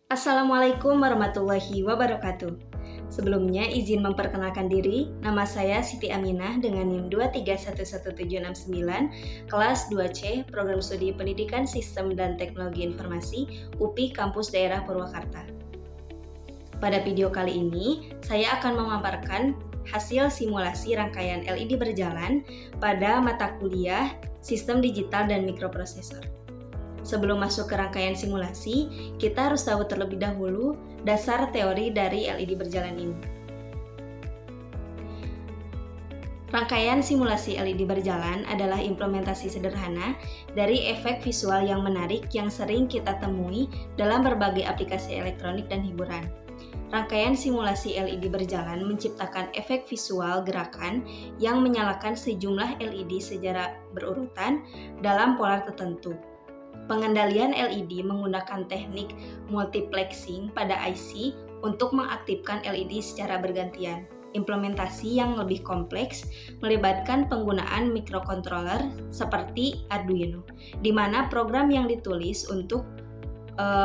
Assalamualaikum warahmatullahi wabarakatuh. Sebelumnya izin memperkenalkan diri, nama saya Siti Aminah dengan NIM 2311769, kelas 2C, Program Studi Pendidikan Sistem dan Teknologi Informasi, UPI Kampus Daerah Purwakarta. Pada video kali ini, saya akan memaparkan hasil simulasi rangkaian LED berjalan pada mata kuliah Sistem Digital dan Mikroprosesor. Sebelum masuk ke rangkaian simulasi, kita harus tahu terlebih dahulu dasar teori dari LED berjalan ini. Rangkaian simulasi LED berjalan adalah implementasi sederhana dari efek visual yang menarik yang sering kita temui dalam berbagai aplikasi elektronik dan hiburan. Rangkaian simulasi LED berjalan menciptakan efek visual gerakan yang menyalakan sejumlah LED secara berurutan dalam pola tertentu. Pengendalian LED menggunakan teknik multiplexing pada IC untuk mengaktifkan LED secara bergantian. Implementasi yang lebih kompleks melibatkan penggunaan microcontroller seperti Arduino, di mana program yang ditulis untuk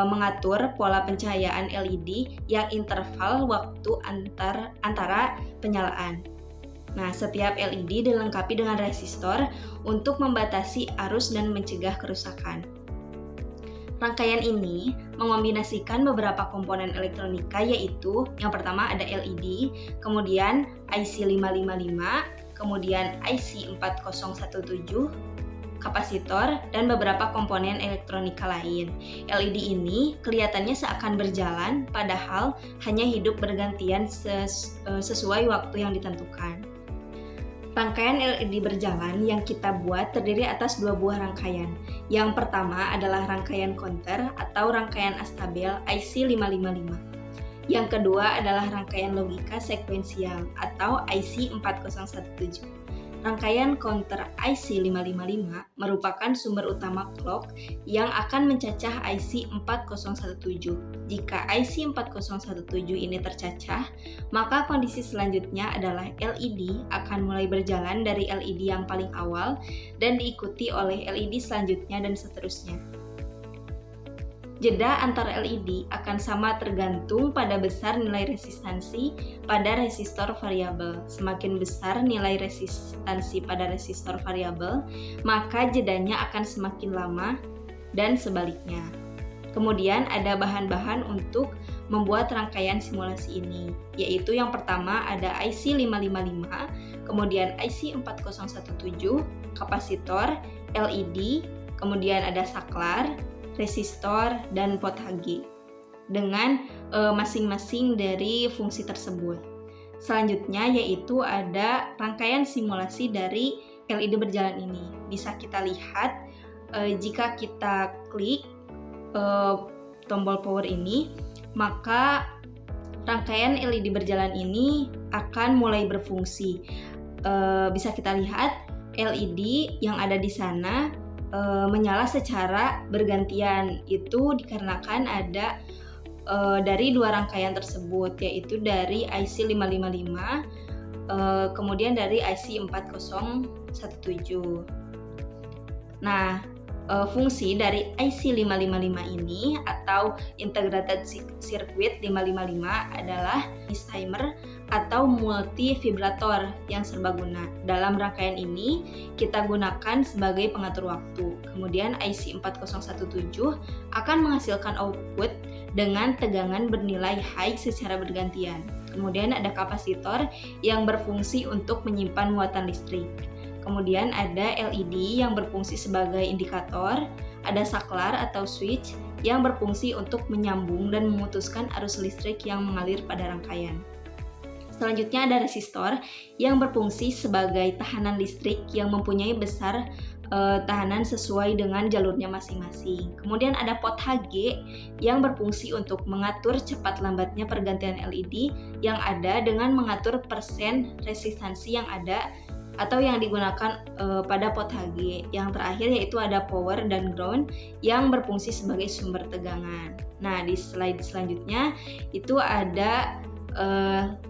mengatur pola pencahayaan LED yang interval waktu antara penyalaan. Nah, setiap LED dilengkapi dengan resistor untuk membatasi arus dan mencegah kerusakan. Rangkaian ini mengombinasikan beberapa komponen elektronika, yaitu yang pertama ada LED, kemudian IC 555, kemudian IC 4017, kapasitor, dan beberapa komponen elektronika lain. LED ini kelihatannya seakan berjalan, padahal hanya hidup bergantian sesuai waktu yang ditentukan. Rangkaian LED berjalan yang kita buat terdiri atas dua buah rangkaian. Yang pertama adalah rangkaian counter atau rangkaian astabel IC 555. Yang kedua adalah rangkaian logika sekuensial atau IC 4017. Rangkaian counter IC 555 merupakan sumber utama clock yang akan mencacah IC 4017. Jika IC 4017 ini tercacah, maka kondisi selanjutnya adalah LED akan mulai berjalan dari LED yang paling awal dan diikuti oleh LED selanjutnya dan seterusnya. Jeda antara LED akan sama tergantung pada besar nilai resistansi pada resistor variabel. Semakin besar nilai resistansi pada resistor variabel, maka jedanya akan semakin lama dan sebaliknya. Kemudian ada bahan-bahan untuk membuat rangkaian simulasi ini, yaitu yang pertama ada IC 555, kemudian IC 4017, kapasitor, LED, kemudian ada saklar, resistor, dan pot HG dengan masing-masing dari fungsi tersebut. Selanjutnya yaitu ada rangkaian simulasi dari LED berjalan ini. Bisa kita lihat jika kita klik tombol power ini, maka rangkaian LED berjalan ini akan mulai berfungsi. Bisa kita lihat LED yang ada di sana menyala secara bergantian. Itu dikarenakan ada dari dua rangkaian tersebut, yaitu dari IC 555 kemudian dari IC 4017. Nah, fungsi dari IC 555 ini atau Integrated Circuit 555 adalah timer atau multi vibrator yang serbaguna. Dalam rangkaian ini kita gunakan sebagai pengatur waktu. Kemudian IC 4017 akan menghasilkan output dengan tegangan bernilai high secara bergantian. Kemudian ada kapasitor yang berfungsi untuk menyimpan muatan listrik. Kemudian ada LED yang berfungsi sebagai indikator, ada saklar atau switch yang berfungsi untuk menyambung dan memutuskan arus listrik yang mengalir pada rangkaian. Selanjutnya ada resistor yang berfungsi sebagai tahanan listrik yang mempunyai besar tahanan sesuai dengan jalurnya masing-masing. Kemudian ada pot HG yang berfungsi untuk mengatur cepat lambatnya pergantian LED yang ada dengan mengatur persen resistansi yang ada atau yang digunakan pada pot HG. Yang terakhir yaitu ada power dan ground yang berfungsi sebagai sumber tegangan. Nah, di slide selanjutnya itu ada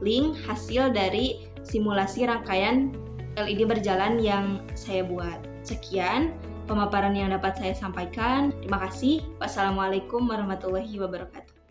link hasil dari simulasi rangkaian LED berjalan yang saya buat. Sekian pemaparan yang dapat saya sampaikan. Terima kasih. Wassalamualaikum warahmatullahi wabarakatuh.